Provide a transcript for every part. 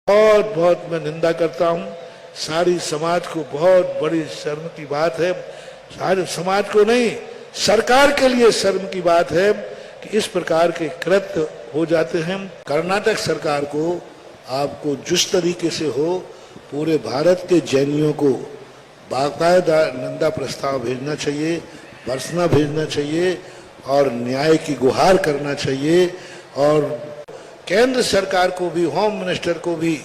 बहुत बहुत मैं निंदा करता हूँ। सारी समाज को बहुत बड़ी शर्म की बात है, सारे समाज को नहीं, सरकार के लिए शर्म की बात है कि इस प्रकार के कृत्य हो जाते हैं। कर्नाटक सरकार को आपको जिस तरीके से हो पूरे भारत के जैनियों को बाकायदा निंदा प्रस्ताव भेजना चाहिए, भर्त्सना भेजना चाहिए और न्याय की गुहार करना चाहिए। और केंद्र सरकार को भी, होम मिनिस्टर को भी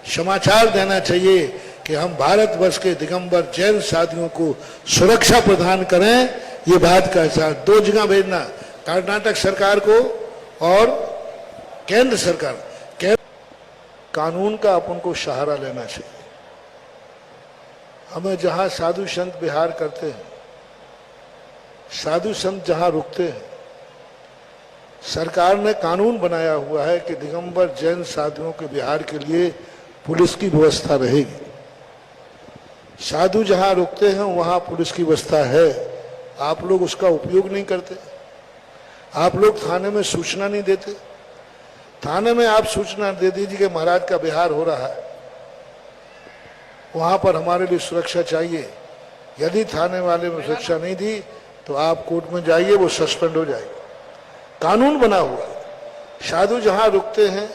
समाचार देना चाहिए कि हम भारतवर्ष के दिगंबर जैन साथियों को सुरक्षा प्रदान करें। ये बात का एहसास दो जगह भेजना, कर्नाटक सरकार को और केंद्र सरकार। कानून का अपन को सहारा लेना चाहिए। हमें जहां साधु संत विहार करते हैं, साधु संत जहां रुकते हैं, सरकार ने कानून बनाया हुआ है कि दिगंबर जैन साधुओं के विहार के लिए पुलिस की व्यवस्था रहेगी। साधु जहां रुकते हैं वहां पुलिस की व्यवस्था है, आप लोग उसका उपयोग नहीं करते। आप लोग थाने में सूचना नहीं देते। थाने में आप सूचना दे दीजिए कि महाराज का विहार हो रहा है, वहां पर हमारे लिए सुरक्षा चाहिए। यदि थाने वाले में सुरक्षा नहीं दी तो आप कोर्ट में जाइए, वो सस्पेंड हो जाएगा। कानून बना हुआ है। साधु जहां रुकते हैं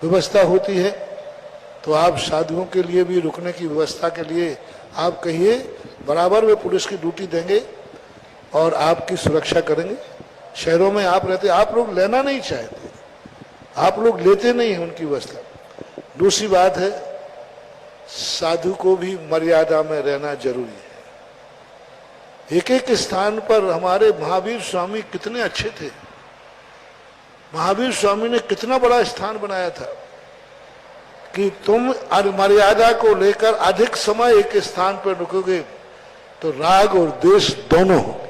व्यवस्था होती है, तो आप साधुओं के लिए भी रुकने की व्यवस्था के लिए आप कहिए, बराबर वे पुलिस की ड्यूटी देंगे और आपकी सुरक्षा करेंगे। शहरों में आप रहते, आप लोग लेना नहीं चाहते, आप लोग लेते नहीं हैं उनकी व्यवस्था। दूसरी बात है, साधु को भी मर्यादा में रहना जरूरी है। एक एक स्थान पर हमारे महावीर स्वामी कितने अच्छे थे। महावीर स्वामी ने कितना बड़ा स्थान बनाया था कि तुम मर्यादा को लेकर अधिक समय एक स्थान पर रुकोगे तो राग और द्वेष दोनों होंगे।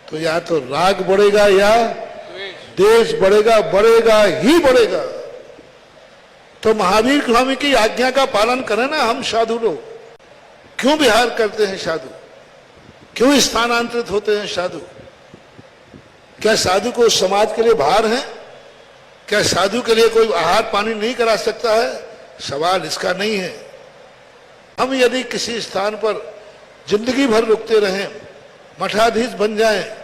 तो या तो राग बढ़ेगा या द्वेष बढ़ेगा, बढ़ेगा ही बढ़ेगा। तो महावीर स्वामी की आज्ञा का पालन करें ना हम साधु लोग। क्यों विहार करते हैं साधु, क्यों स्थानांतरित होते हैं साधु? क्या साधु को समाज के लिए भार है? क्या साधु के लिए कोई आहार पानी नहीं करा सकता है? सवाल इसका नहीं है। हम यदि किसी स्थान पर जिंदगी भर रुकते रहें, मठाधीश बन जाएं,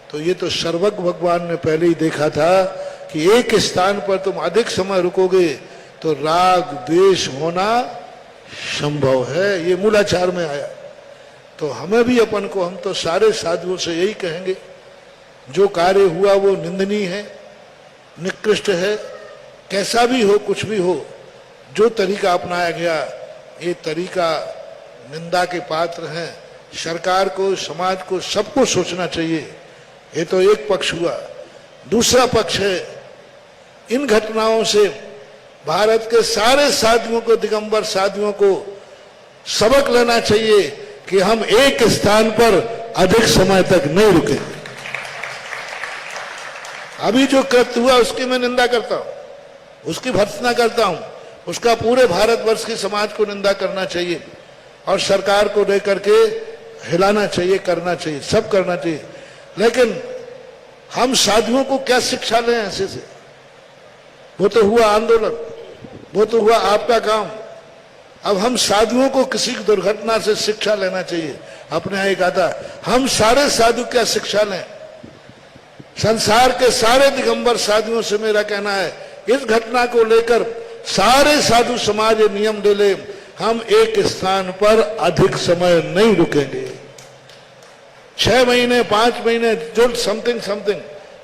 तो ये तो सर्वज्ञ भगवान ने पहले ही देखा था कि एक स्थान पर तुम अधिक समय रुकोगे तो राग द्वेष होना संभव है। ये मूलाचार में आया। तो हमें भी अपन को, हम तो सारे साधुओं से यही कहेंगे, जो कार्य हुआ वो निंदनीय है, निकृष्ट है। कैसा भी हो, कुछ भी हो, जो तरीका अपनाया गया ये तरीका निंदा के पात्र हैं। सरकार को, समाज को, सबको सोचना चाहिए। ये तो एक पक्ष हुआ। दूसरा पक्ष है, इन घटनाओं से भारत के सारे साधुओं को, दिगंबर साधुओं को सबक लेना चाहिए कि हम एक स्थान पर अधिक समय तक नहीं रुके। अभी जो कृत्य हुआ उसकी मैं निंदा करता हूं, उसकी भर्त्सना करता हूं, उसका पूरे भारतवर्ष के समाज को निंदा करना चाहिए और सरकार को लेकर के हिलाना चाहिए, करना चाहिए, सब करना चाहिए। लेकिन हम साधुओं को क्या शिक्षा लें ऐसे से? वो तो हुआ आंदोलन, वो तो हुआ आपका काम। अब हम साधुओं को किसी दुर्घटना से शिक्षा लेना चाहिए। अपने यहाँ एक आता, हम सारे साधु क्या शिक्षा लें? संसार के सारे दिगंबर साधुओं से मेरा कहना है, इस घटना को लेकर सारे साधु समाज नियम ले ले, हम एक स्थान पर अधिक समय नहीं रुकेंगे। 6 महीने 5 महीने जो समथिंग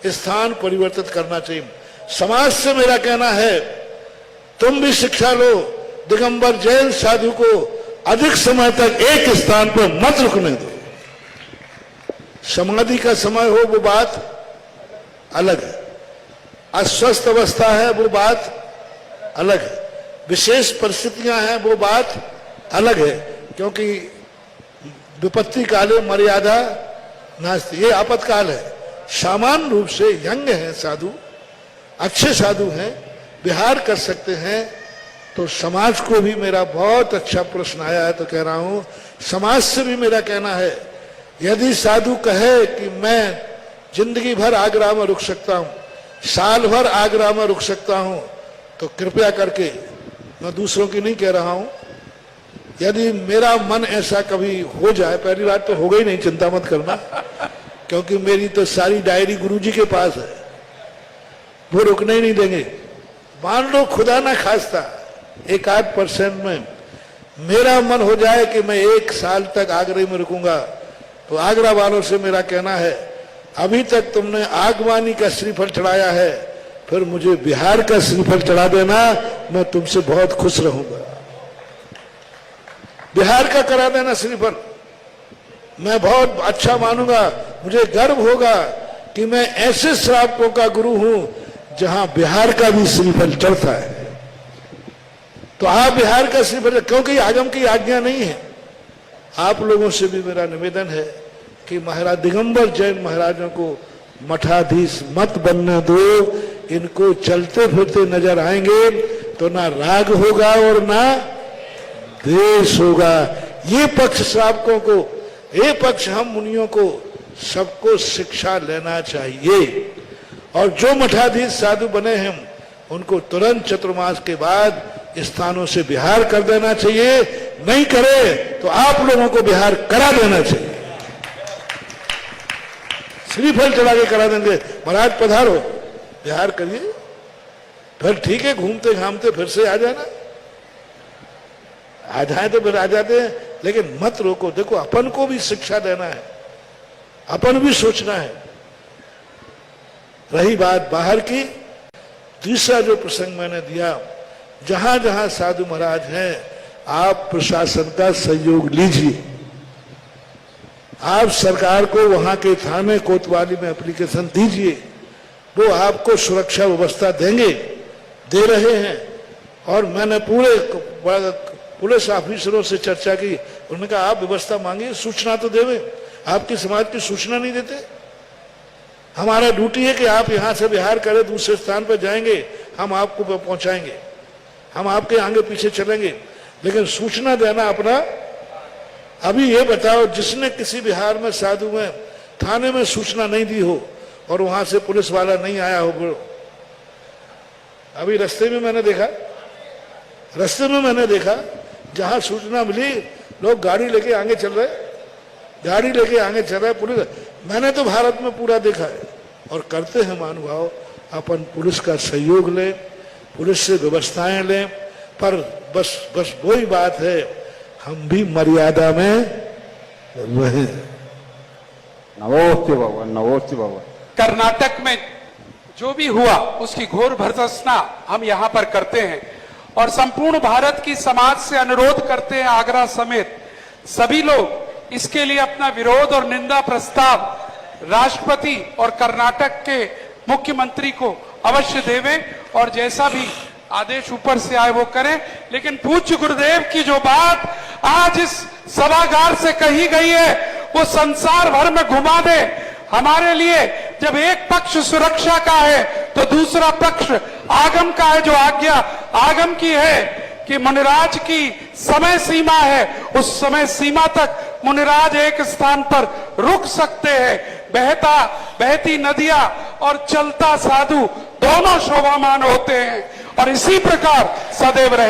स्थान परिवर्तित करना चाहिए। समाज से मेरा कहना है, तुम भी शिक्षा लो, दिगंबर जैन साधु को अधिक समय तक एक स्थान पर मत रुकने दो। समाधि का समय हो वो बात अलग है, अस्वस्थ अवस्था है वो बात अलग है, विशेष परिस्थितियां हैं वो बात अलग है। क्योंकि विपत्ति काले मर्यादा नास्ति, ये आपातकाल है। सामान्य रूप से यंग हैं साधु, अच्छे साधु हैं, विहार कर सकते हैं। तो समाज को भी मेरा बहुत अच्छा प्रश्न आया है, तो कह रहा हूं समाज से भी मेरा कहना है, यदि साधु कहे कि मैं जिंदगी भर आगरा में रुक सकता हूं, साल भर आगरा में रुक सकता हूं, तो कृपया करके मैं दूसरों की नहीं कह रहा हूं। यदि मेरा मन ऐसा कभी हो जाए, पहली बात तो होगा ही नहीं, चिंता मत करना, क्योंकि मेरी तो सारी डायरी गुरुजी के पास है, वो रुकने ही नहीं देंगे। मान लो खुदा ना खास्ता 1-8% में मेरा मन हो जाए कि मैं 1 साल तक आगरा में रुकूंगा, तो आगरा वालों से मेरा कहना है, अभी तक तुमने आगवानी का श्रीफल चढ़ाया है, फिर मुझे बिहार का श्रीफल चढ़ा देना, मैं तुमसे बहुत खुश रहूंगा। बिहार का करा देना श्रीफल, मैं बहुत अच्छा मानूंगा, मुझे गर्व होगा कि मैं ऐसे श्रावकों का गुरु हूं जहां बिहार का भी श्रीफल चढ़ता है। तो आप बिहार का श्रीफल, क्योंकि आगम की आज्ञा नहीं है। आप लोगों से भी मेरा निवेदन है कि महाराज दिगंबर जैन महाराजों को मठाधीश मत बनने दो। इनको चलते फिरते नजर आएंगे तो ना राग होगा और ना देश होगा। ये पक्ष श्रावकों को, ये पक्ष हम मुनियों को, सबको शिक्षा लेना चाहिए। और जो मठाधीश साधु बने हैं उनको तुरंत चतुर्मास के बाद स्थानों से बिहार कर देना चाहिए। नहीं करे तो आप लोगों को बिहार करा देना चाहिए, श्रीफल चढ़ा के करा देंगे। महाराज पधारो, बिहार करिए, फिर ठीक है, घूमते घामते फिर से आ जाना, आ जाए तो फिर आ जाते हैं, लेकिन मत रोको। देखो अपन को भी शिक्षा देना है, अपन भी सोचना है। रही बात बाहर की, तीसरा जो प्रसंग मैंने दिया, जहां जहां साधु महाराज हैं, आप प्रशासन का सहयोग लीजिए। आप सरकार को वहां के थाने कोतवाली में एप्लीकेशन दीजिए, वो आपको सुरक्षा व्यवस्था देंगे, दे रहे हैं। और मैंने पूरे पुलिस ऑफिसरों से चर्चा की, उन्होंने कहा आप व्यवस्था मांगिए, सूचना तो देवे, आपकी समाज की सूचना नहीं देते। हमारा ड्यूटी है कि आप यहां से बिहार करें, दूसरे स्थान पर जाएंगे, हम आपको पहुंचाएंगे, हम आपके आगे पीछे चलेंगे, लेकिन सूचना देना अपना। अभी ये बताओ, जिसने किसी बिहार में साधु में थाने में सूचना नहीं दी हो और वहां से पुलिस वाला नहीं आया हो, अभी रास्ते में मैंने देखा जहां सूचना मिली, लोग गाड़ी लेके आगे चल रहे, पुलिस। मैंने तो भारत में पूरा देखा है, और करते हैं महानुभाव, अपन पुलिस का सहयोग लें, पुलिस से व्यवस्थाएं लें, पर बस वही बात है, हम भी मर्यादा में रहें। नमोस्ते बाबा, नमोस्ते बाबा। कर्नाटक में जो भी हुआ उसकी घोर भर्त्सना हम यहाँ पर करते हैं, और संपूर्ण भारत की समाज से अनुरोध करते हैं, आगरा समेत सभी लोग इसके लिए अपना विरोध और निंदा प्रस्ताव राष्ट्रपति और कर्नाटक के मुख्यमंत्री को अवश्य देवें, और जैसा भी आदेश ऊपर से आए वो करें। लेकिन पूज्य गुरुदेव की जो बात आज इस सभागार से कही गई है, वो संसार भर में घुमा दे। हमारे लिए जब एक पक्ष सुरक्षा का है तो दूसरा पक्ष आगम का है। जो आज्ञा आगम की है कि मुनिराज की समय सीमा है, उस समय सीमा तक मुनिराज एक स्थान पर रुक सकते हैं। बहती नदियां और चलता साधु दोनों शोभामान होते हैं, और इसी प्रकार सदैव रहने